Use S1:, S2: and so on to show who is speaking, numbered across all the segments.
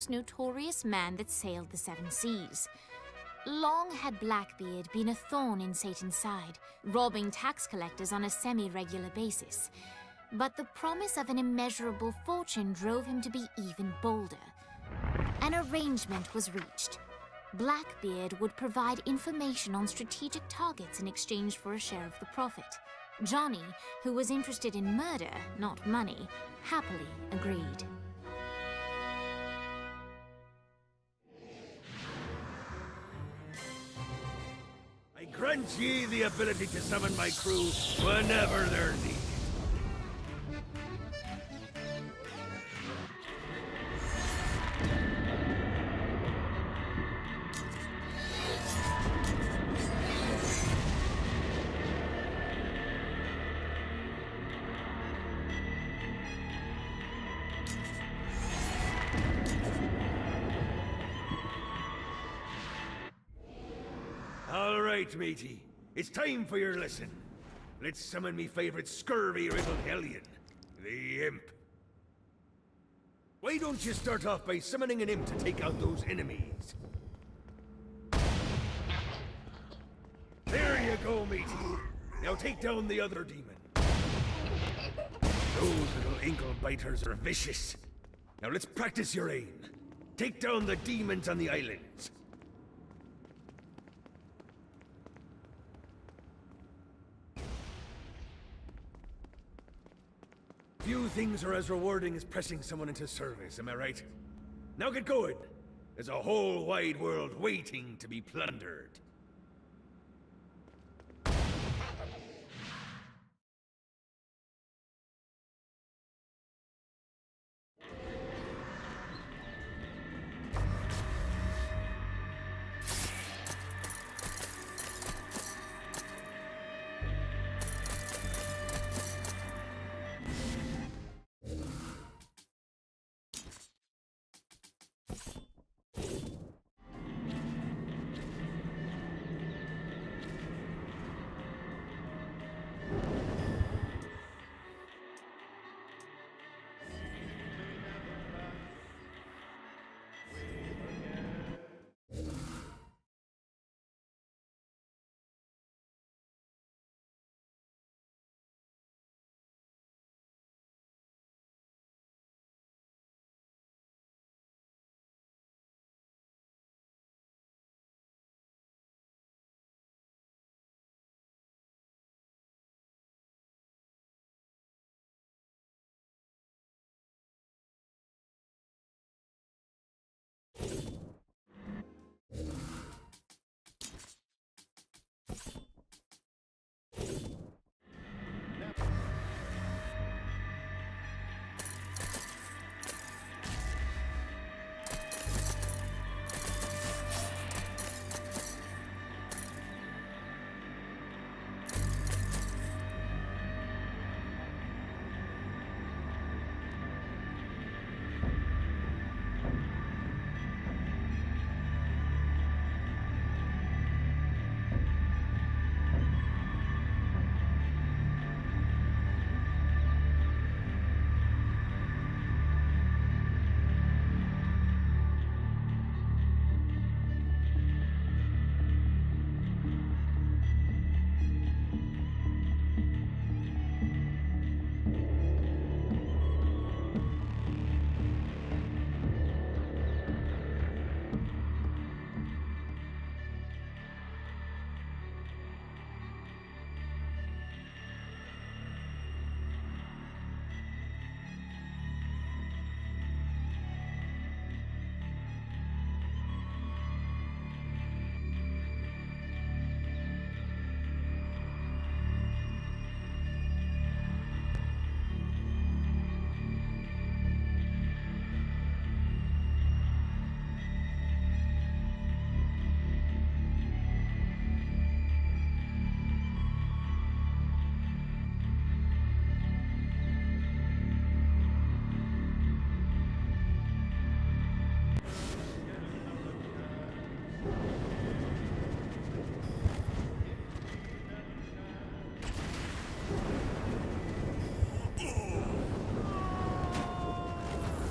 S1: notorious man that sailed the seven seas. Long had Blackbeard been a thorn in Satan's side, robbing tax collectors on a semi-regular basis. But the promise of an immeasurable fortune drove him to be even bolder. An arrangement was reached. Blackbeard would provide information on strategic targets in exchange for a share of the profit. Johnny, who was interested in murder, not money, happily agreed.
S2: I grant ye the ability to summon my crew whenever they're needed. All right, matey. It's time for your lesson. Let's summon me favorite scurvy-riddled hellion, the Imp. Why don't you start off by summoning an Imp to take out those enemies? There you go, matey. Now take down the other demon. Those little ankle biters are vicious. Now let's practice your aim. Take down the demons on the islands. Few things are as rewarding as pressing someone into service, am I right? Now get going! There's a whole wide world waiting to be plundered.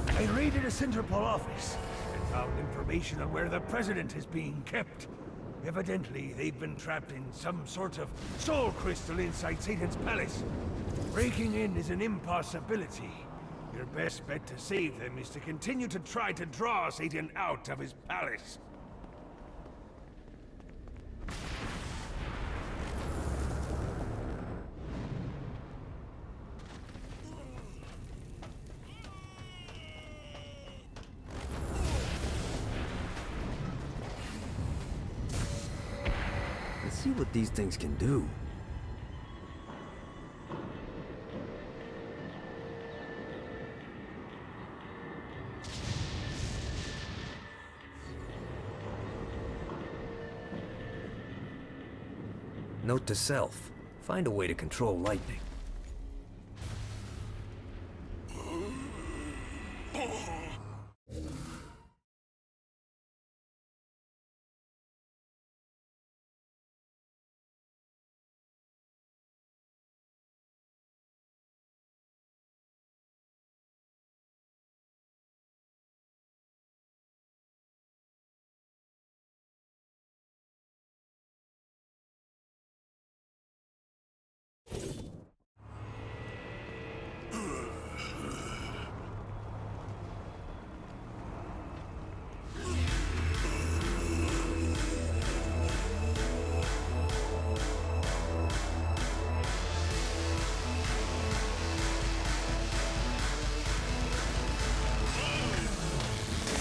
S2: I raided a Centerpol office. found information on where the President is being kept. Evidently, they've been trapped in some sort of soul crystal inside Satan's palace. Breaking in is an impossibility. Your best bet to save them is to continue to try to draw Satan out of his palace.
S3: Let's see what these things can do. Note to self. Find a way to control lightning.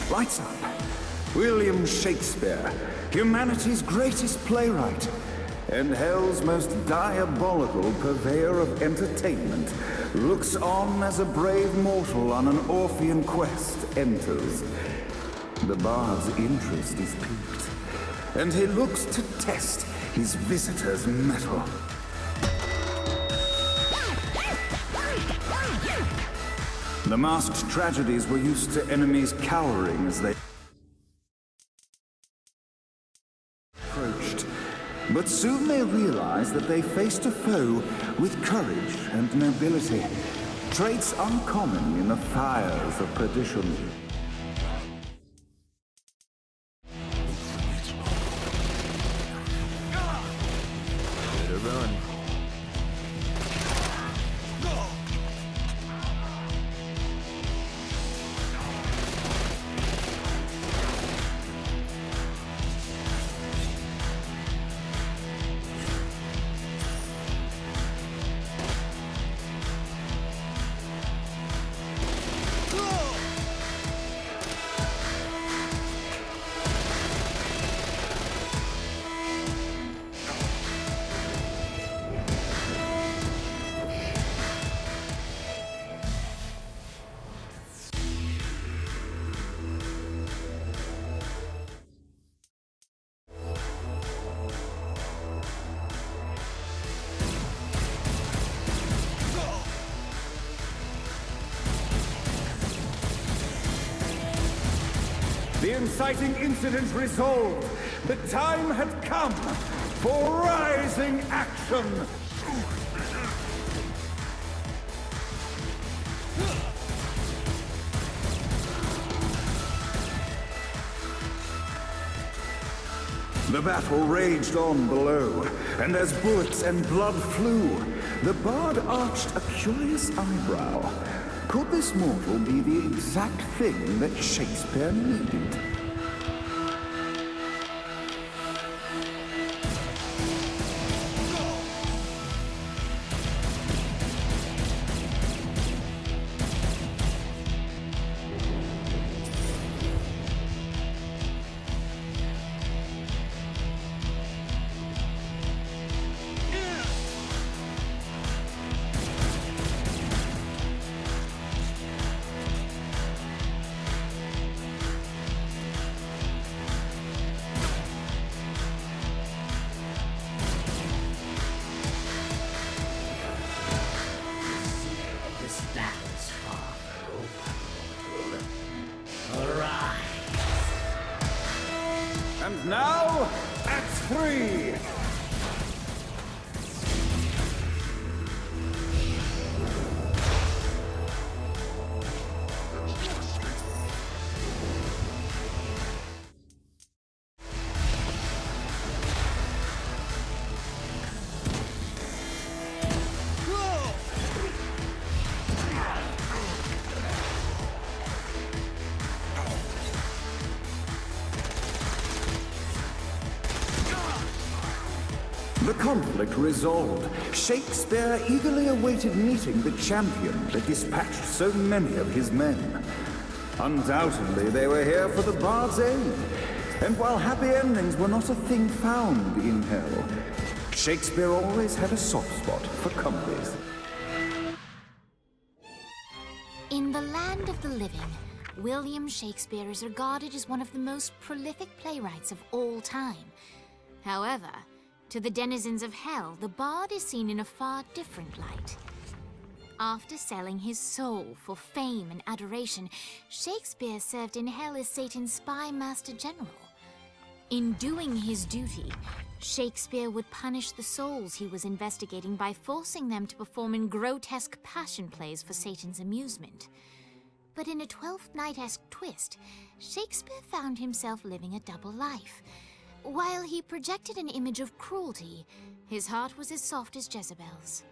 S4: Lights up. William Shakespeare, humanity's greatest playwright, and hell's most diabolical purveyor of entertainment, looks on as a brave mortal on an Orphean quest enters. The bard's interest is piqued, and he looks to test his visitor's mettle. The masked tragedies were used to enemies cowering as they approached. But soon they realized that they faced a foe with courage and nobility, traits uncommon in the fires of perdition.
S3: Better run.
S4: The inciting incident resolved. The time had come for rising action. The battle raged on below, and as bullets and blood flew, the bard arched a curious eyebrow. Could this mortal be the exact thing that Shakespeare needed? And now, Act 3! The conflict resolved, Shakespeare eagerly awaited meeting the champion that dispatched so many of his men. Undoubtedly, they were here for the Bard's aid. And while happy endings were not a thing found in Hell, Shakespeare always had a soft spot for comedies.
S1: In the land of the living, William Shakespeare is regarded as one of the most prolific playwrights of all time. However, to the denizens of Hell, the Bard is seen in a far different light. After selling his soul for fame and adoration, Shakespeare served in Hell as Satan's spy master general. In doing his duty, Shakespeare would punish the souls he was investigating by forcing them to perform in grotesque passion plays for Satan's amusement. But in a Twelfth Night-esque twist, Shakespeare found himself living a double life. While he projected an image of cruelty, his heart was as soft as Jezebel's.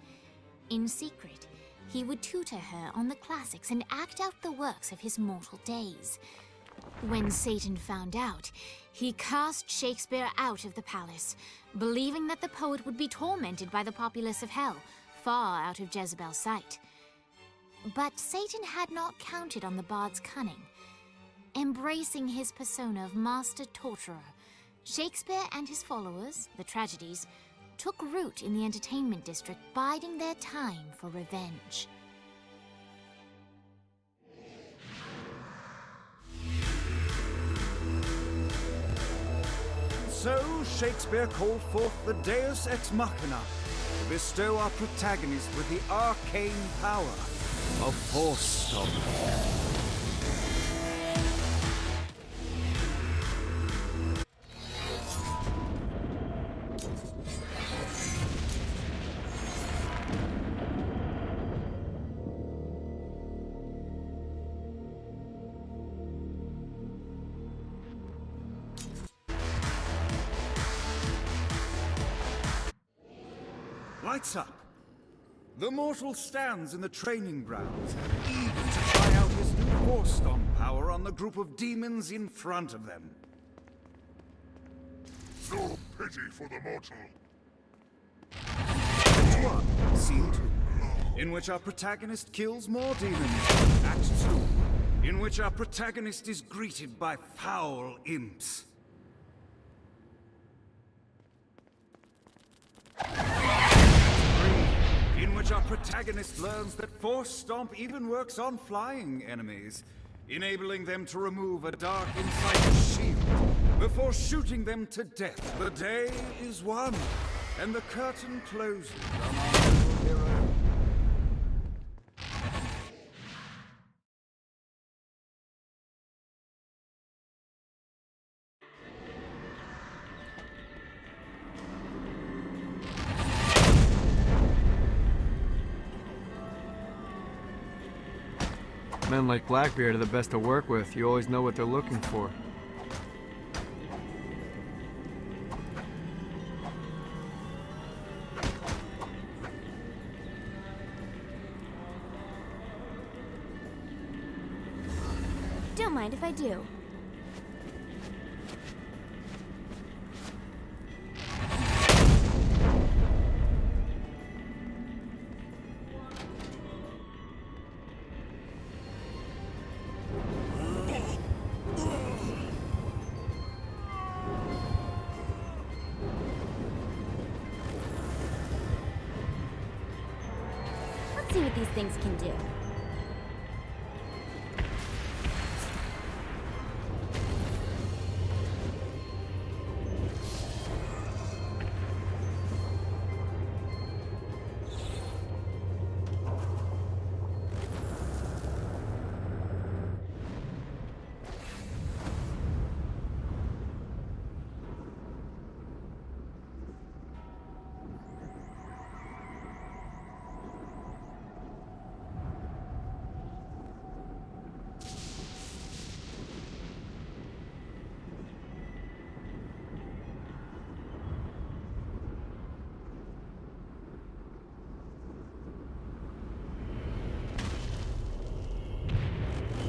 S1: In secret, he would tutor her on the classics and act out the works of his mortal days. When Satan found out, he cast Shakespeare out of the palace, believing that the poet would be tormented by the populace of Hell, far out of Jezebel's sight. But Satan had not counted on the Bard's cunning. Embracing his persona of master torturer, Shakespeare and his followers, the tragedies, took root in the entertainment district, biding their time for revenge.
S4: So Shakespeare called forth the Deus Ex Machina to bestow our protagonist with the arcane power of Force Stomp. Lights up. The mortal stands in the training grounds, eager to try out his new Force Stomp power on the group of demons in front of them.
S5: No pity for the mortal.
S4: Act 1, Scene 2, in which our protagonist kills more demons. Act 2, in which our protagonist is greeted by foul imps. In which our protagonist learns that Force Stomp even works on flying enemies, enabling them to remove a dark insider's shield before shooting them to death. The day is won, and the curtain closes on our little hero.
S6: Men like Blackbeard are the best to work with. You always know what they're looking for.
S7: Don't mind if I do. See what these things can do.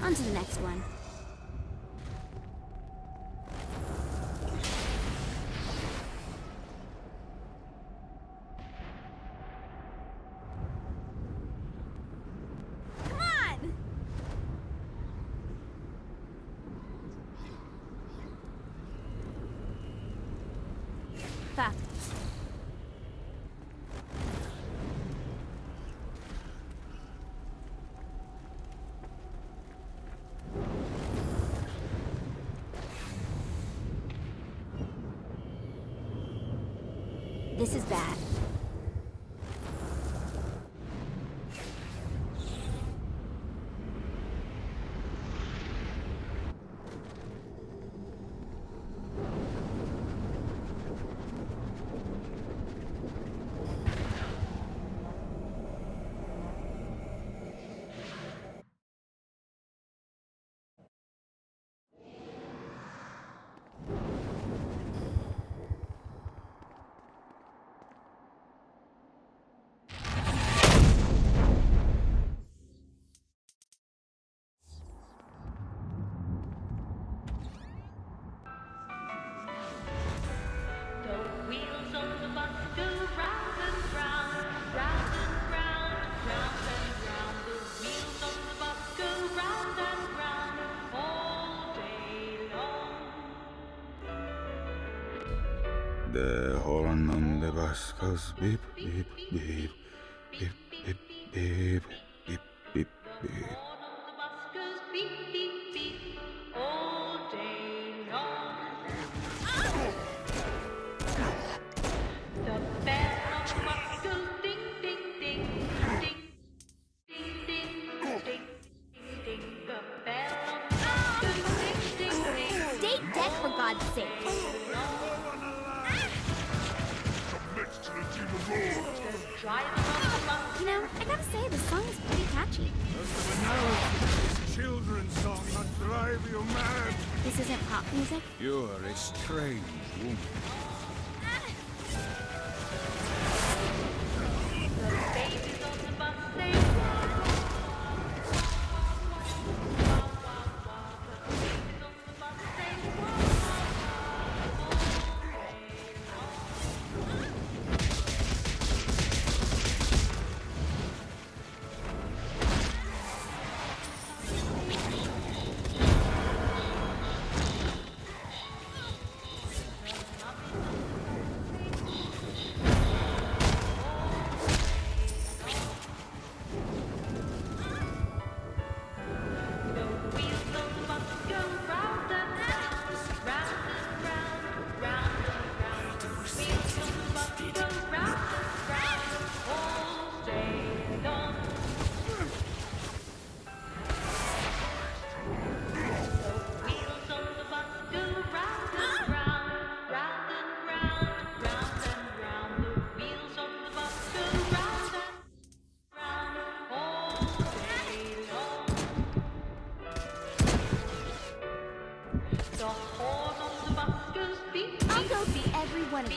S7: On to the next one. Fuck. This is bad.
S4: The horn on the bus goes beep, beep, beep, beep, beep, beep, beep, beep, beep.
S7: Stay dead, for God's sake. You know, I gotta say, the song is pretty catchy.
S2: This children's song not drive you mad.
S7: This isn't pop music.
S4: You are a strange woman.
S7: I'll go see every one of you.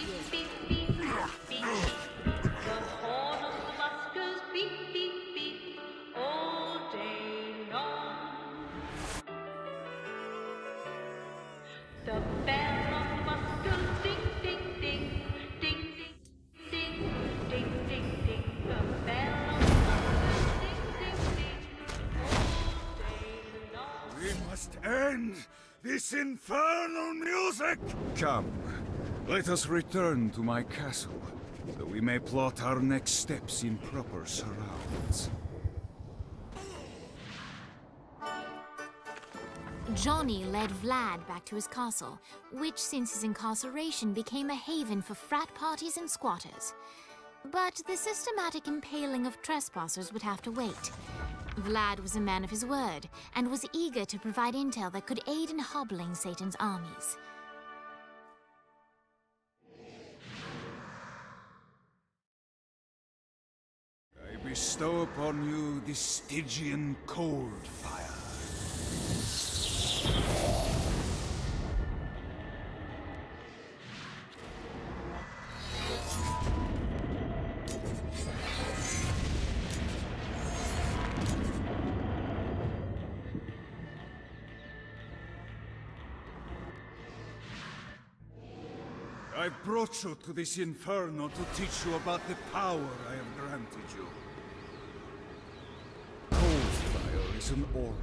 S2: We must end this infernal music!
S4: Come, let us return to my castle, so we may plot our next steps in proper surrounds.
S1: Johnny led Vlad back to his castle, which since his incarceration became a haven for frat parties and squatters. But the systematic impaling of trespassers would have to wait. Vlad was a man of his word, and was eager to provide intel that could aid in hobbling Satan's armies.
S4: I bestow upon you the Stygian cold fire. I brought you to this inferno to teach you about the power I have granted you. Cold fire is an aura,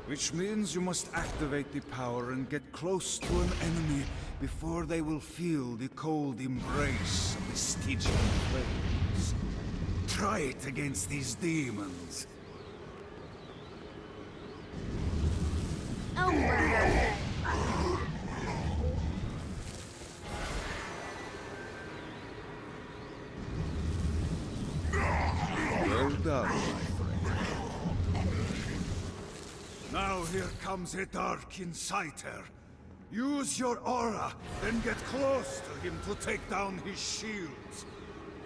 S4: Which means you must activate the power and get close to an enemy before they will feel the cold embrace of the Stygian flames. Try it against these demons.
S7: Oh, murder.
S4: Well done, my friend. Now here comes a Dark Inciter. Use your aura, then get close to him to take down his shields.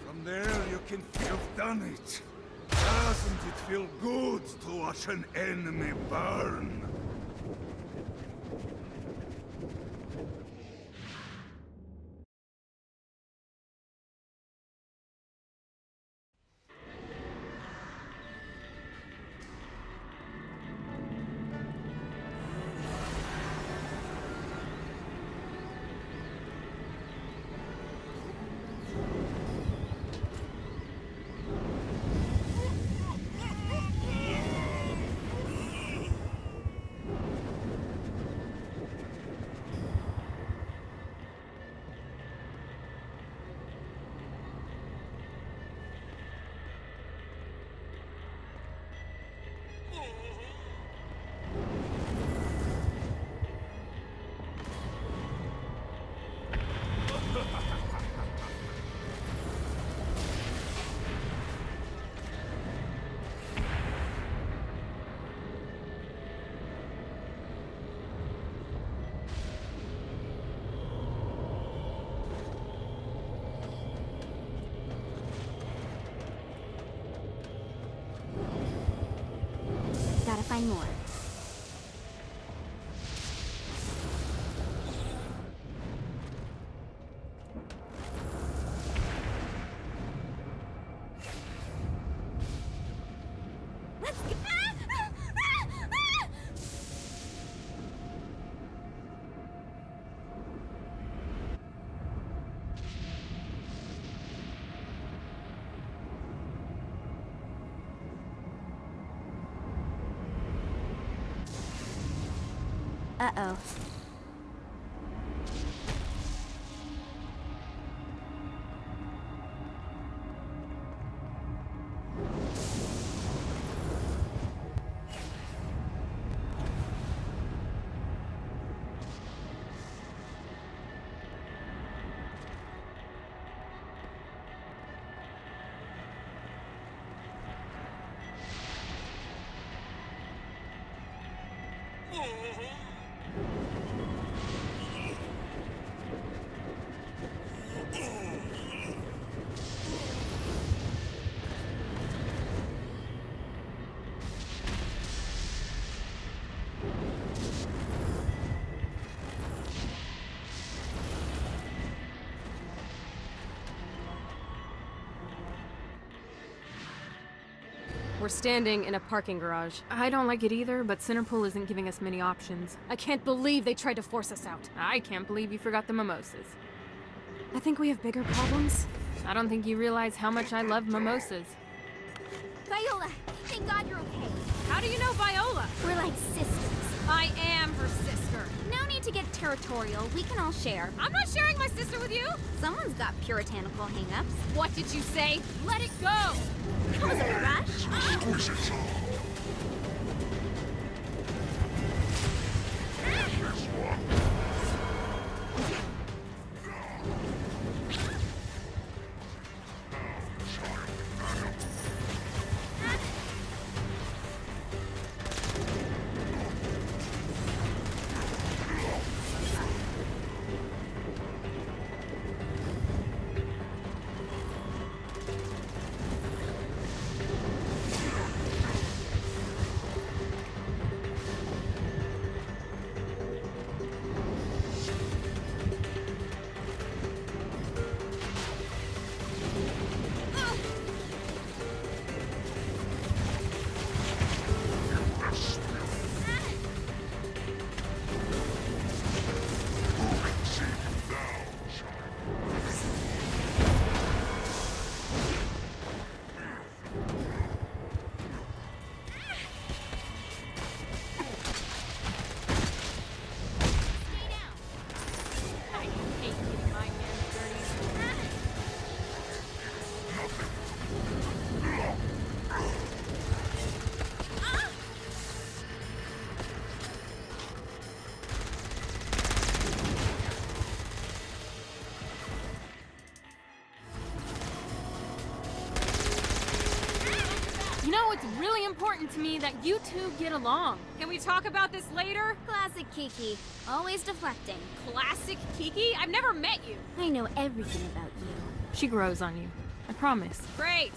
S4: From there you can you've done it. Doesn't it feel good to watch an enemy burn?
S7: Gotta find more. Let's go. Uh-oh.
S8: We're standing in a parking garage.
S9: I don't like it either, but Centerpool isn't giving us many options.
S8: I can't believe they tried to force us out.
S9: I can't believe you forgot the mimosas. I think we have bigger problems. I don't think you realize how much I love mimosas.
S7: Viola, thank God you're okay.
S8: How do you know Viola?
S7: We're like sisters.
S8: I am her sister.
S7: No need to get territorial. We can all share.
S8: I'm not sharing my sister with you.
S7: Someone's got puritanical hang-ups.
S8: What did you say? Let it go!
S7: That was a rush.
S5: Squeeze it. This one.
S9: it's really important to me that you two get along.
S8: Can we talk about this later?
S7: Classic Kiki. Always deflecting.
S8: Classic Kiki? I've never met you.
S7: I know everything about you.
S9: She grows on you. I promise.
S8: Great.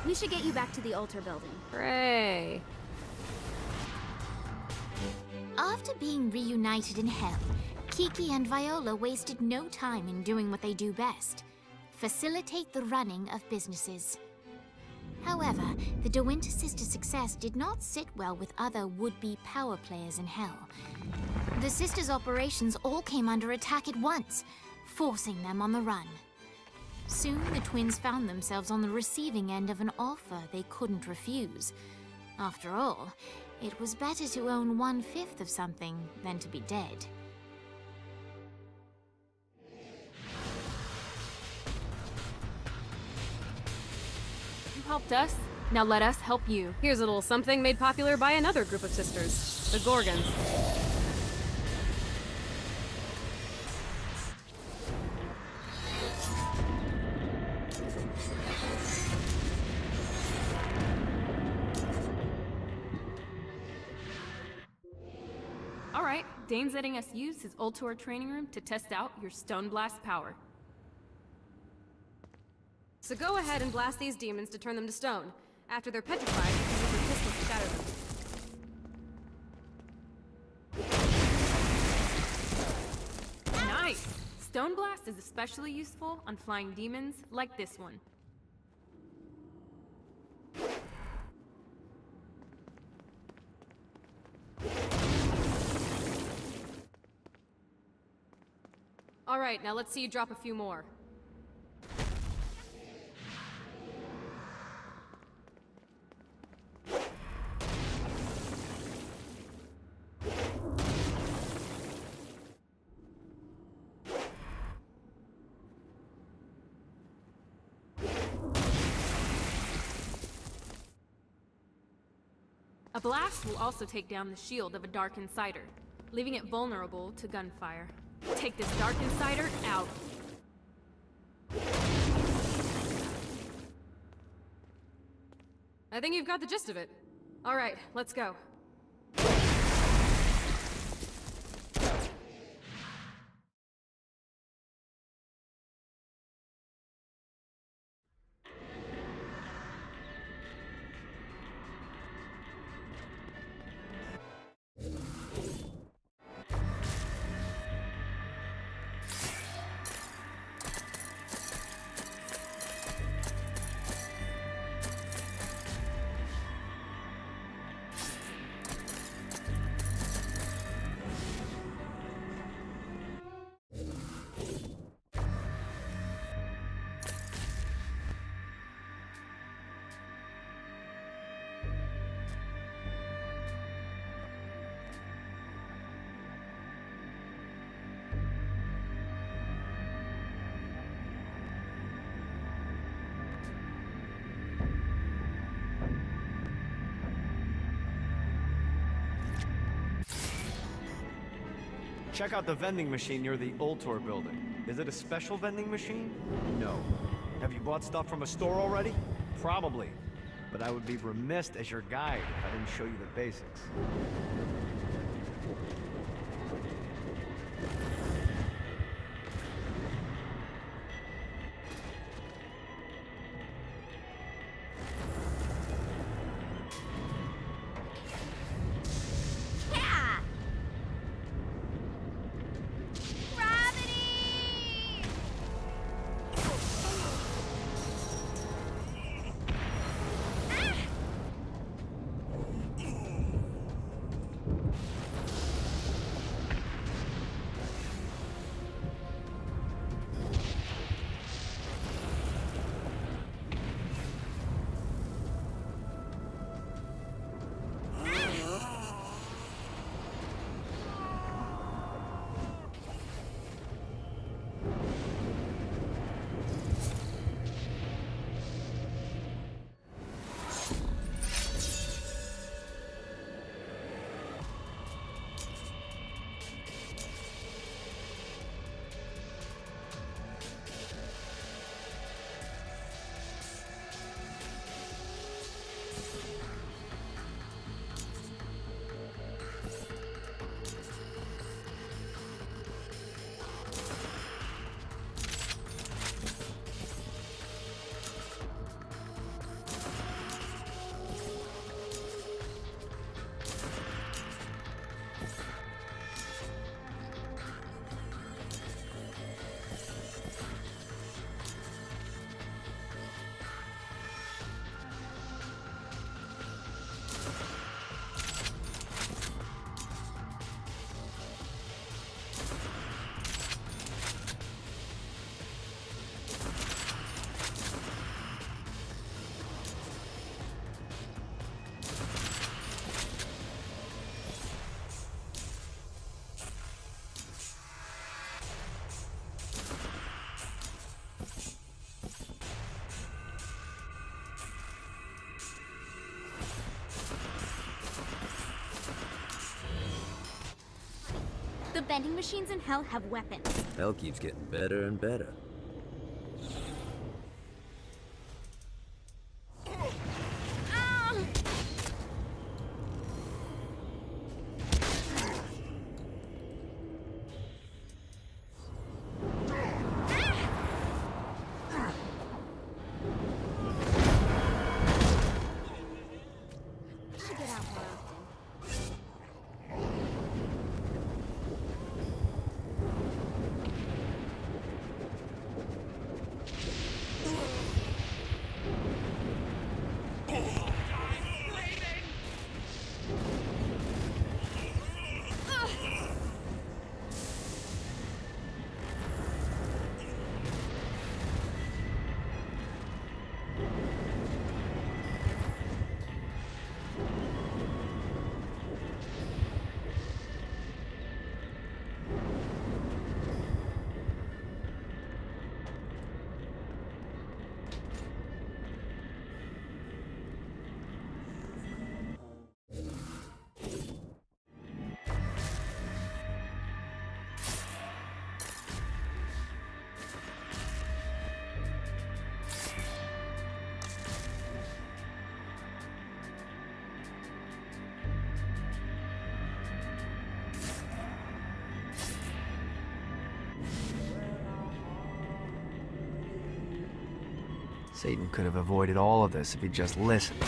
S7: We should get you back to the altar building.
S9: Hooray.
S1: After being reunited in Hell, Kiki and Viola wasted no time in doing what they do best: facilitate the running of businesses. However, the De Winter sisters' success did not sit well with other would-be power players in Hell. The sisters' operations all came under attack at once, forcing them on the run. Soon, the twins found themselves on the receiving end of an offer they couldn't refuse. After all, it was better to own 1/5 of something than to be dead.
S9: You helped us. Now let us help you.
S8: Here's a little something made popular by another group of sisters, the Gorgons.
S9: All right, Dane's letting us use his Ultor training room to test out your Stone Blast power.
S8: So go ahead and blast these demons to turn them to stone. After they're petrified, you can use your pistol to shatter them.
S9: Nice! Stone Blast is especially useful on flying demons like this one.
S8: All right, now let's see you drop a few more.
S9: A blast will also take down the shield of a Dark Insider, leaving it vulnerable to gunfire. Take this Dark Insider out.
S8: I think you've got the gist of it. All right, let's go.
S6: Check out the vending machine near the Ultor building. Is it a special vending machine? No. Have you bought stuff from a store already? Probably. But I would be remiss as your guide if I didn't show you the basics.
S7: Yeah! Gravity! The vending machines in Hell have weapons.
S3: Hell keeps getting better and better.
S7: Should get out more often.
S6: Satan could have avoided all of this if he'd just listened.